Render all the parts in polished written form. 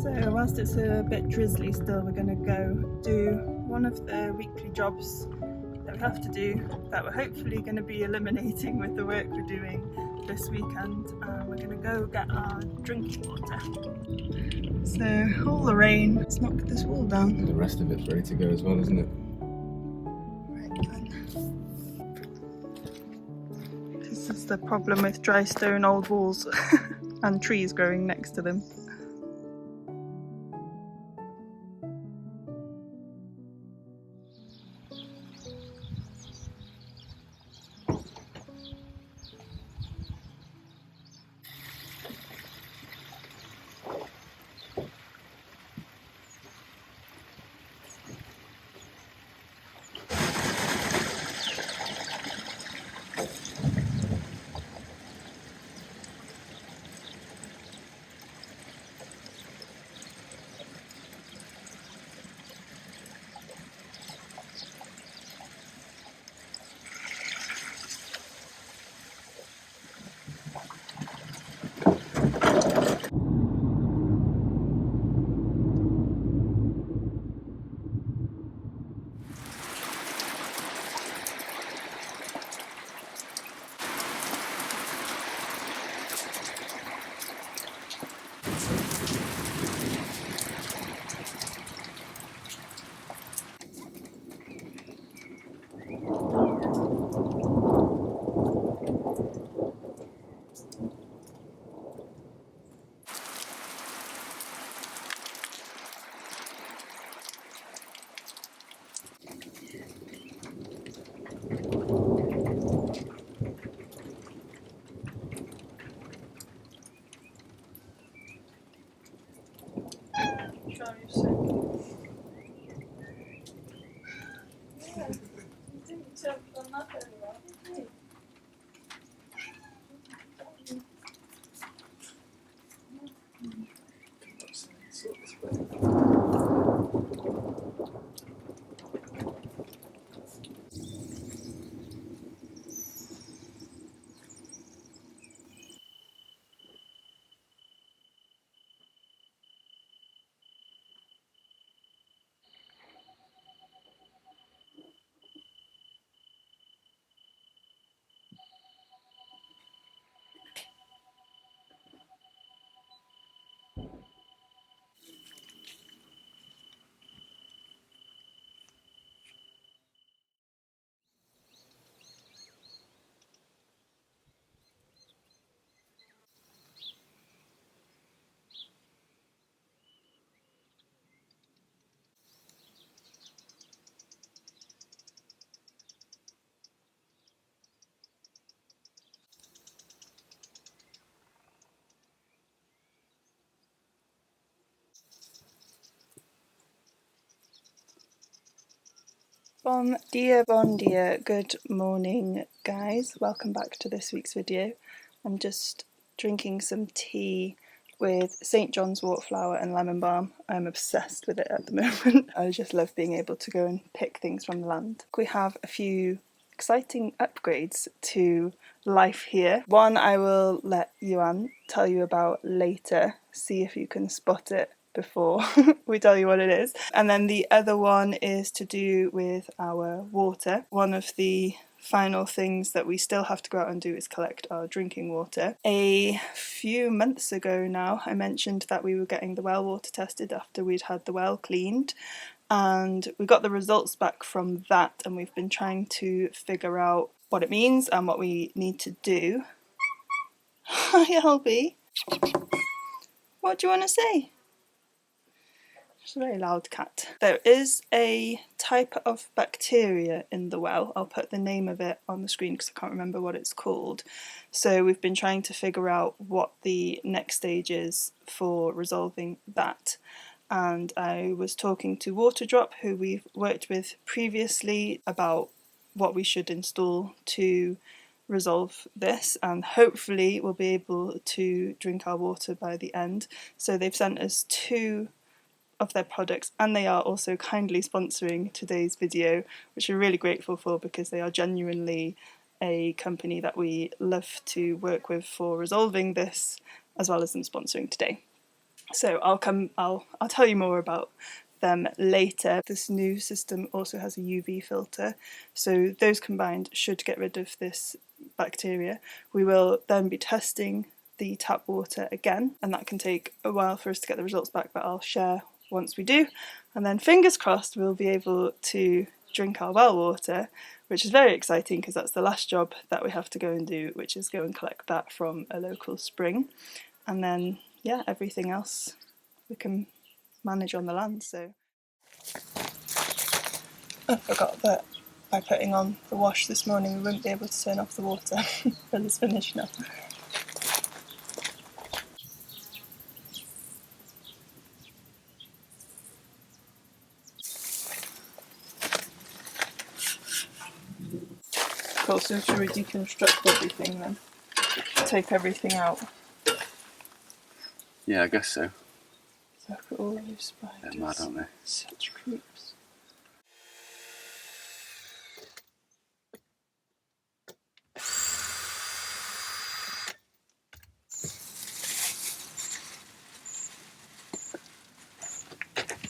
So whilst it's a bit drizzly still, we're going to go do one of the weekly jobs that we have to do that we're hopefully going to be eliminating with the work we're doing this weekend. We're going to go get our drinking water. So all the rain has knocked this wall down. And the rest of it's ready to go as well, isn't it? Right then. This is the problem with dry stone old walls and trees growing next to them. Bon dia, good morning guys, welcome back to this week's video. I'm just drinking some tea with St. John's wort flower and lemon balm. I'm obsessed with it at the moment. I just love being able to go and pick things from the land. We have a few exciting upgrades to life here. One I will let Iwan tell you about later, see if you can spot it before we tell you what it is. And then the other one is to do with our water. One of the final things that we still have to go out and do is collect our drinking water. A few months ago now, I mentioned that we were getting the well water tested after we'd had the well cleaned, and we got the results back from that, and we've been trying to figure out what it means and what we need to do. Hi Albi, what do you want to say? It's a very loud cat. There is a type of bacteria in the well. I'll put the name of it on the screen because I can't remember what it's called. So we've been trying to figure out what the next stage is for resolving that. And I was talking to Waterdrop, who we've worked with previously, about what we should install to resolve this, and hopefully we'll be able to drink our water by the end. So they've sent us 2 of their products, and they are also kindly sponsoring today's video, which we're really grateful for because they are genuinely a company that we love to work with for resolving this, as well as them sponsoring today. So I'll tell you more about them later. This new system also has a UV filter, so those combined should get rid of this bacteria. We will then be testing the tap water again, and that can take a while for us to get the results back, but I'll share once we do, and then fingers crossed we'll be able to drink our well water, which is very exciting because that's the last job that we have to go and do, which is go and collect that from a local spring, and then yeah, everything else we can manage on the land. So I forgot that by putting on the wash this morning we wouldn't be able to turn off the water, but it's finished now. Cool, so should we deconstruct everything then? Take everything out. Yeah, I guess so. Look at all those spiders. They're mad, aren't they? Such creeps.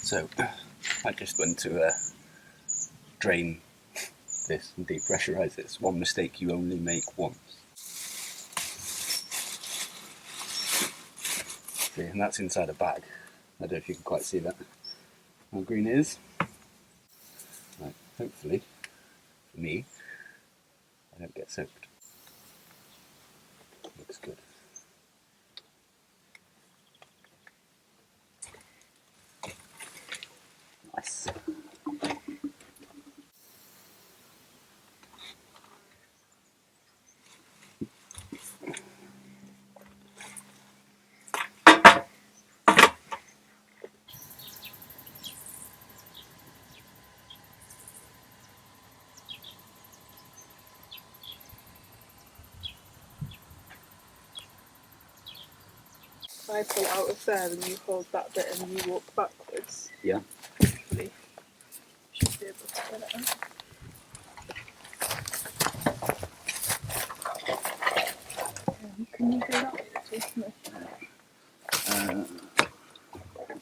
So, I just went to drain this and depressurise this. One mistake you only make once. See, and that's inside a bag. I don't know if you can quite see that. How green it is. Right, hopefully, for me, I don't get soaked. Looks good. Nice. I pull out of there and you hold that bit and you walk backwards. Yeah. Hopefully, should be able to get it out. Can you do that with me?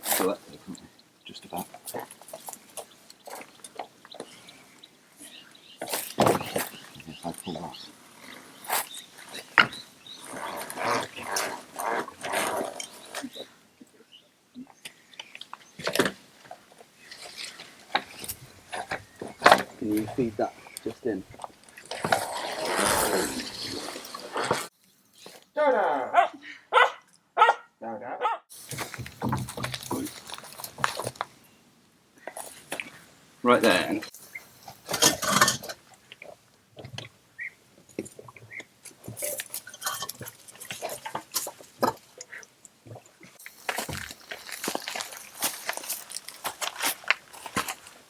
So that just about. If I pull that. Can you feed that just in? Right there.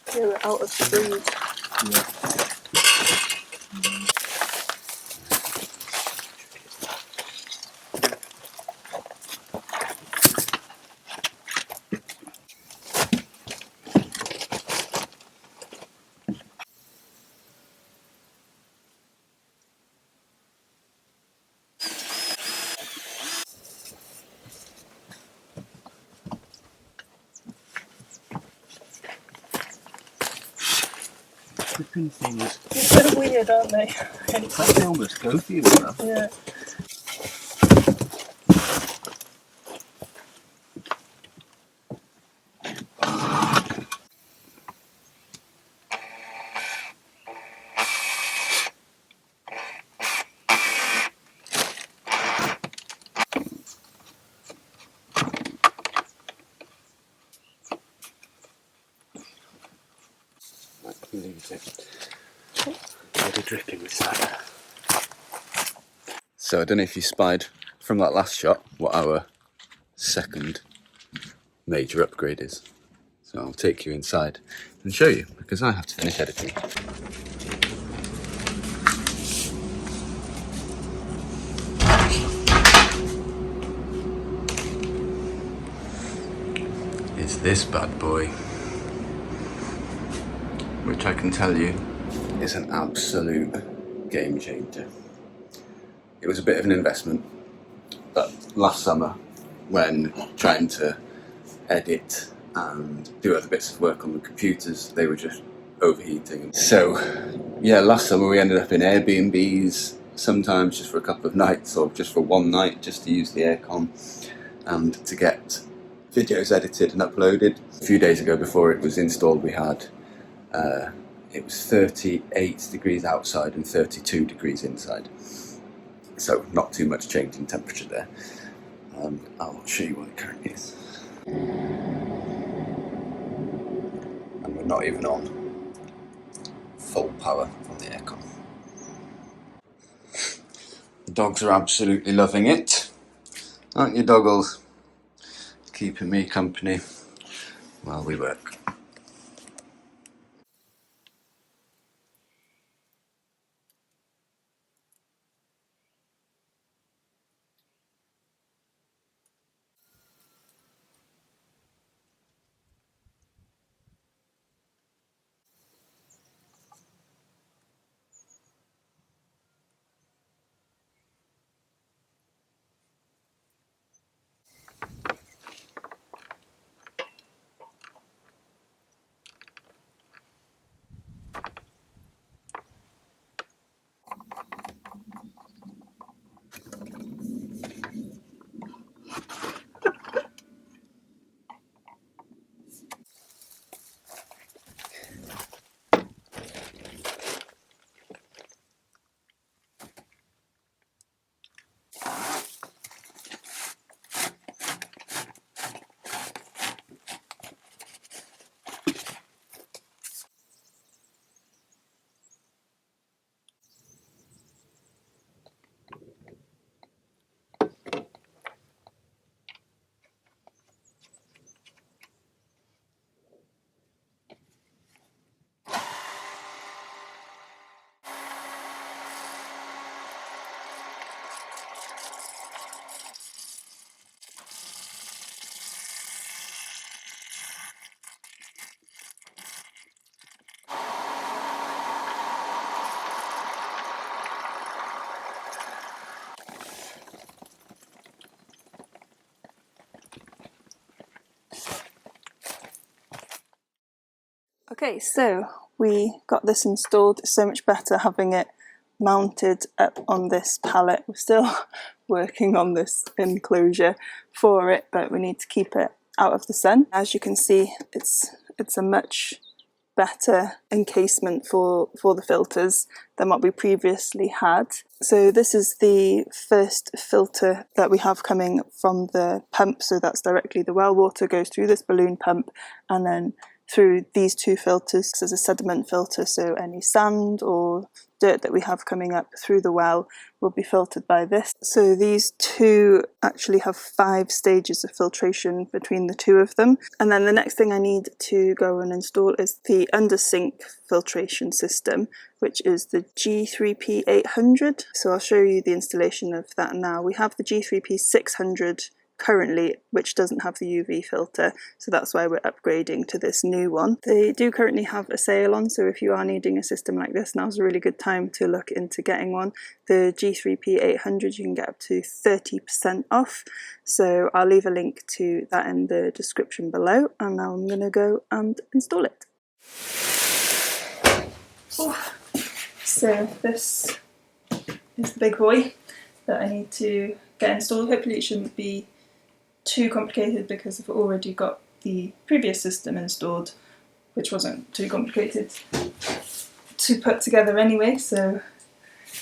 Okay, we're out of the breed. Yeah. Flipping things. They're so weird, aren't they? It's like they almost go for you as well. Yeah. Right, leave it. Already dripping with cider. So I don't know if you spied from that last shot what our second major upgrade is. So I'll take you inside and show you because I have to finish editing. It's this bad boy, which I can tell you is an absolute game changer. It was a bit of an investment, but last summer when trying to edit and do other bits of work on the computers, they were just overheating. So yeah, last summer we ended up in Airbnbs, sometimes just for a couple of nights or just for one night just to use the aircon and to get videos edited and uploaded. A few days ago before it was installed we had it was 38 degrees outside and 32 degrees inside, so not too much change in temperature there. I'll show you what it currently is. And we're not even on full power on the aircon. The dogs are absolutely loving it, aren't you, doggles? Keeping me company while we work. Okay, so we got this installed. It's so much better having it mounted up on this pallet. We're still working on this enclosure for it, but we need to keep it out of the sun. As you can see, it's a much better encasement for the filters than what we previously had. So this is the first filter that we have coming from the pump, so that's directly the well water goes through this balloon pump and then through these two filters. There's a sediment filter, so any sand or dirt that we have coming up through the well will be filtered by this. So these two actually have 5 stages of filtration between the two of them. And then the next thing I need to go and install is the under sink filtration system, which is the G3P 800. So I'll show you the installation of that now. We have the G3P 600 currently, which doesn't have the UV filter, so that's why we're upgrading to this new one. They do currently have a sale on, so if you are needing a system like this, now's a really good time to look into getting one. The G3P 800 you can get up to 30% off, so I'll leave a link to that in the description below, and now I'm going to go and install it. Oh. So this is the big boy that I need to get installed. Hopefully it shouldn't be too complicated because I've already got the previous system installed, which wasn't too complicated to put together anyway, so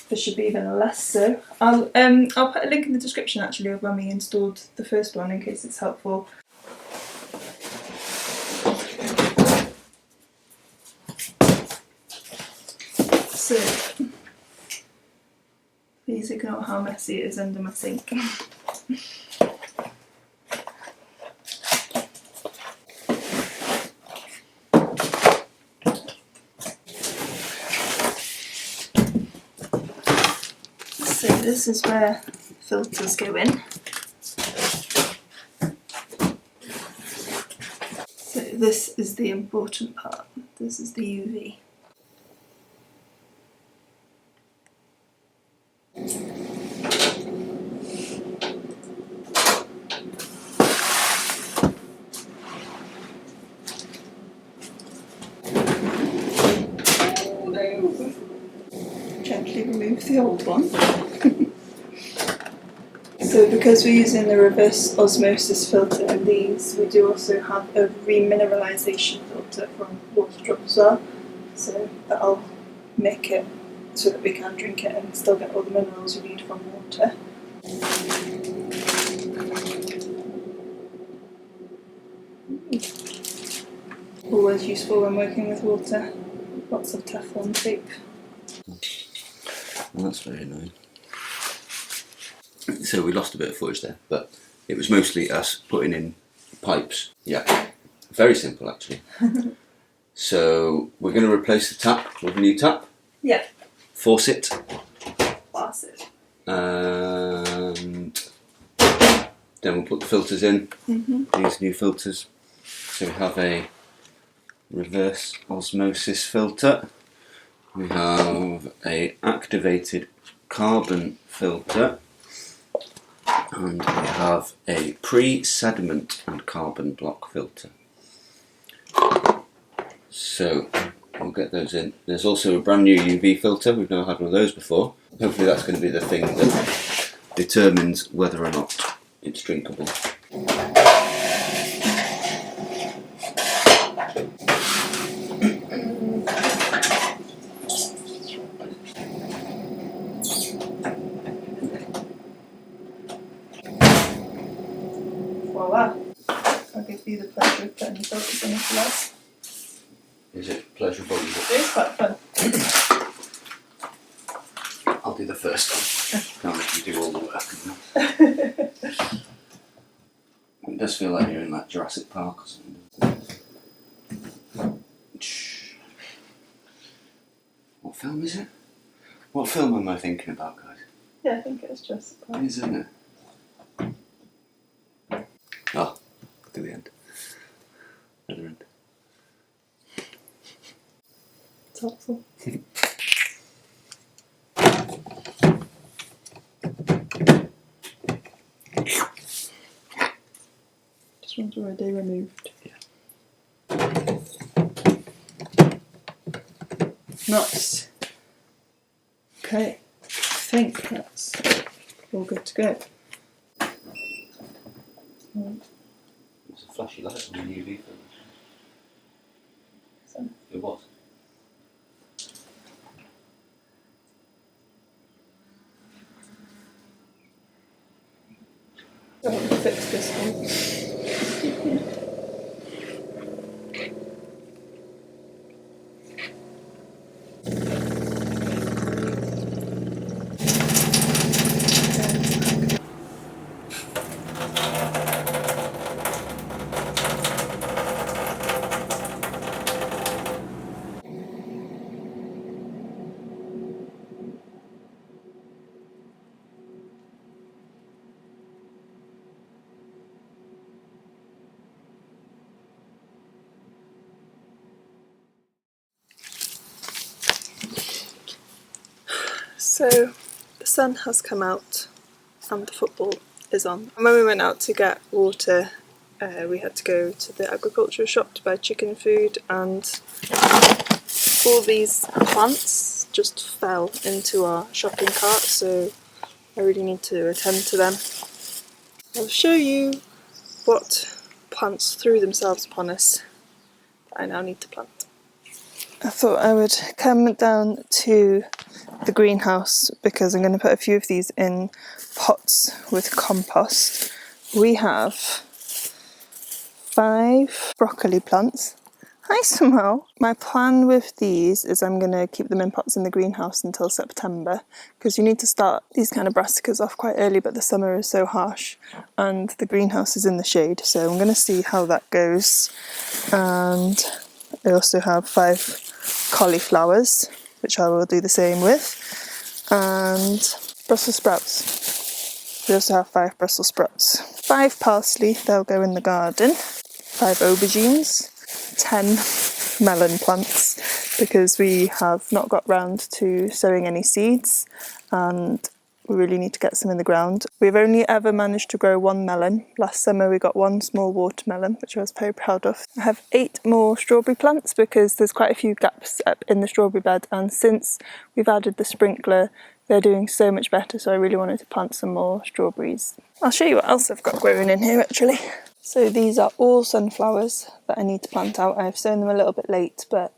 this should be even less so. I'll put a link in the description actually of when we installed the first one in case it's helpful. So please ignore how messy it is under my sink. So this is where filters go in. So this is the important part. This is the UV. Gently remove the old one. So because we're using the reverse osmosis filter in these, we do also have a remineralisation filter from water drop as well. So that'll make it so that we can drink it and still get all the minerals we need from water. Always useful when working with water. Lots of Teflon tape. Well, that's very annoying. So we lost a bit of footage there, but it was mostly us putting in pipes. Yeah, very simple actually. So we're going to replace the tap with a new tap. Yeah. Faucet. Faucet. And then we'll put the filters in. These new filters. So we have a reverse osmosis filter. We have a activated carbon filter, and we have a pre-sediment and carbon block filter. So we'll get those in. There's also a brand new UV filter. We've never had one of those before. Hopefully that's going to be the thing that determines whether or not it's drinkable. Voila! I'll give you the pleasure of putting the filters in as well. Is it pleasurable? It is quite fun. I'll do the first one. Can't let you do all the work. It does feel like you're in like Jurassic Park or something. What film is it? What film am I thinking about, guys? Yeah, I think it is Jurassic Park. It is, isn't it? Oh, look at the end. Other end. It's helpful. Just wonder where they removed. Yeah. Nice. Okay, I think that's all good to go. There's a flashy light on the UV filter. So. It was. I want to fix this one. So the sun has come out and the football is on. And when we went out to get water, we had to go to the agricultural shop to buy chicken food, and all these plants just fell into our shopping cart, so I really need to attend to them. I'll show you what plants threw themselves upon us that I now need to plant. I thought I would come down to the greenhouse because I'm going to put a few of these in pots with compost. We have 5 broccoli plants. Hi Simao! My plan with these is I'm going to keep them in pots in the greenhouse until September, because you need to start these kind of brassicas off quite early, but the summer is so harsh and the greenhouse is in the shade, so I'm going to see how that goes. And I also have 5 cauliflowers, which I will do the same with, and Brussels sprouts. We also have 5 Brussels sprouts. 5 parsley, they'll go in the garden. 5 aubergines. 10 melon plants, because we have not got round to sowing any seeds and we really need to get some in the ground. We've only ever managed to grow 1 melon. Last summer we got 1 small watermelon, which I was very proud of. I have 8 more strawberry plants because there's quite a few gaps up in the strawberry bed, and since we've added the sprinkler they're doing so much better, so I really wanted to plant some more strawberries. I'll show you what else I've got growing in here actually. So these are all sunflowers that I need to plant out. I've sown them a little bit late, but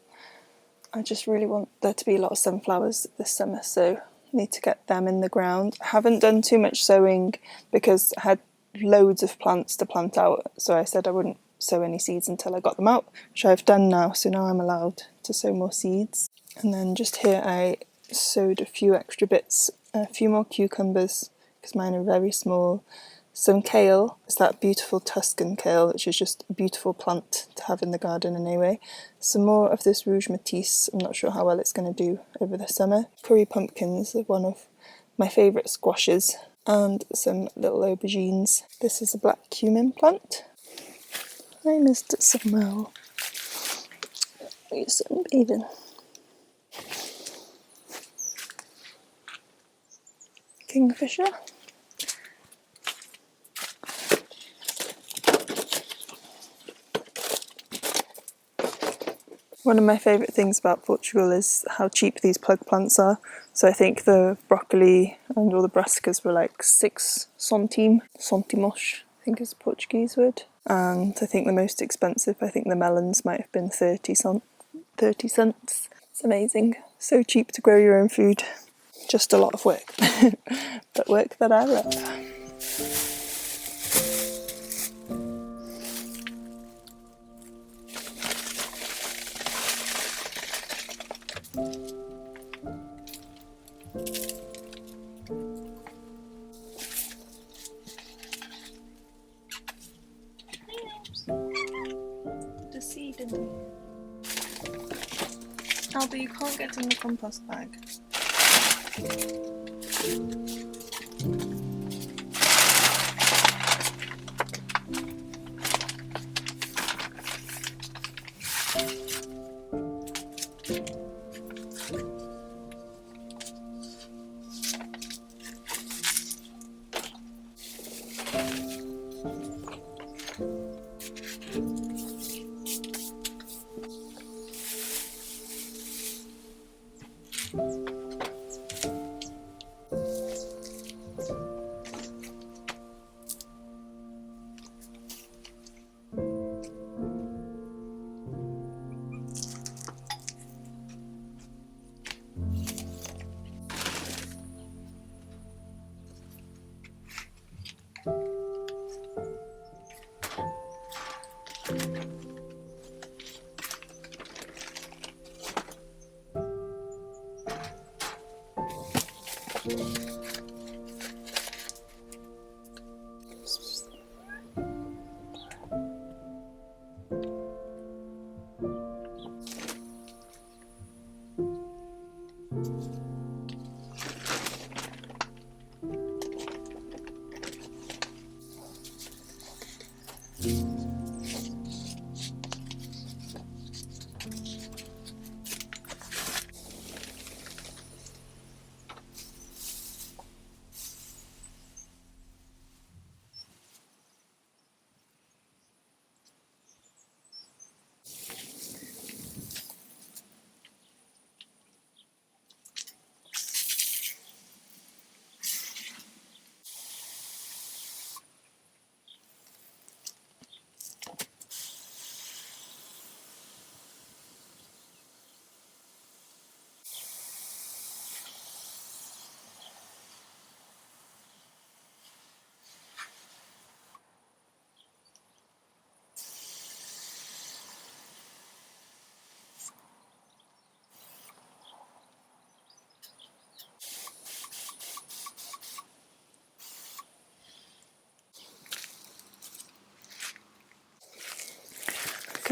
I just really want there to be a lot of sunflowers this summer, so I need to get them in the ground. I haven't done too much sowing because I had loads of plants to plant out, so I said I wouldn't sow any seeds until I got them out, which I've done now, so now I'm allowed to sow more seeds. And then just here I sowed a few extra bits, a few more cucumbers because mine are very small. Some kale, it's that beautiful Tuscan kale, which is just a beautiful plant to have in the garden anyway. Some more of this rouge matisse, I'm not sure how well it's going to do over the summer. Curry pumpkins are one of my favourite squashes, and some little aubergines. This is a black cumin plant. Hi Mr. Simao. You're sunbathing. Kingfisher. One of my favourite things about Portugal is how cheap these plug plants are. So I think the broccoli and all the brassicas were like 6 centimos, I think is the Portuguese word. And I think the most expensive, I think the melons might have been 30 cents. It's amazing. So cheap to grow your own food. Just a lot of work, but work that I love. The seed in there. Albi, you can't get in the compost bag.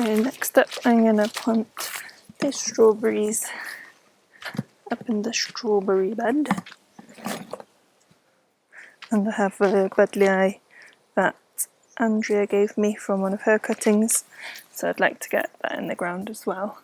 Okay, next up I'm going to plant the strawberries up in the strawberry bed. And I have a buddleia that Andrea gave me from one of her cuttings, so I'd like to get that in the ground as well.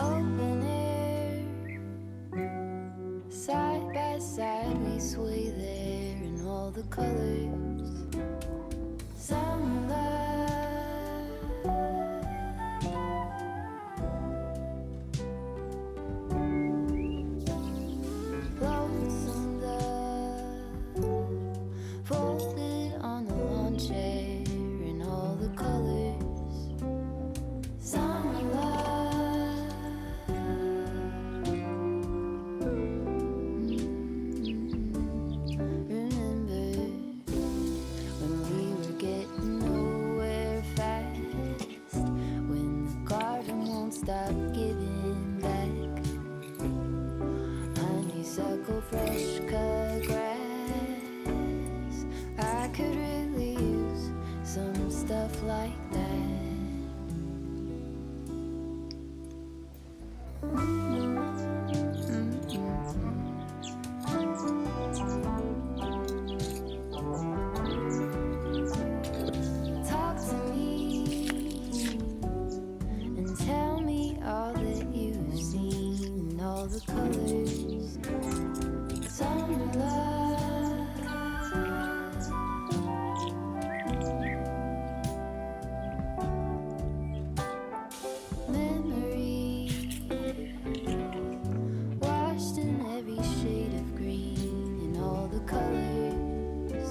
Open air, side by side we sway there in all the colors. Summer love, lonesome love, folded on the lawn chair in all the colors. Summer love, remember when we were getting nowhere fast, when the garden won't stop giving back honeysuckle, fresh cut grass. I could really use some stuff like that. Talk to me and tell me all that you've seen in all the colors. Summer love, memory washed in every shade of green in all the colors.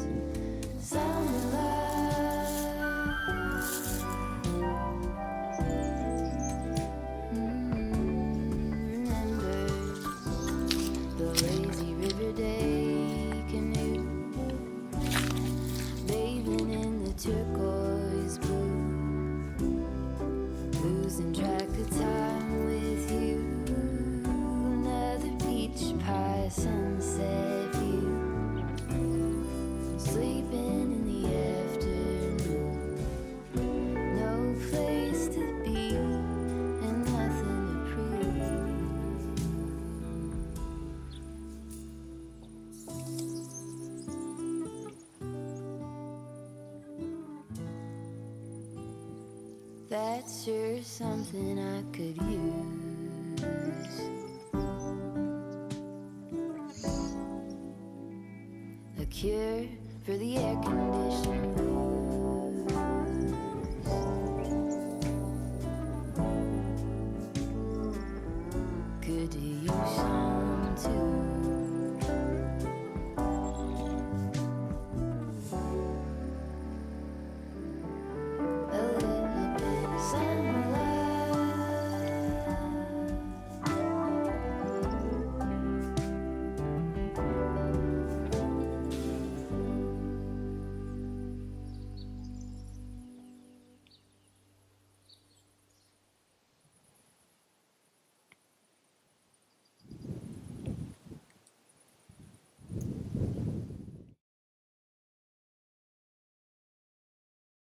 Summer love, remember the lazy river day canoe, bathing in the turquoise blue, losing track of time with you. Another peach pie sunset view, sleeping in the afternoon. No place to be and nothing to prove. That's sure something I could use. A cure for the air conditioning blues. Could you use some too?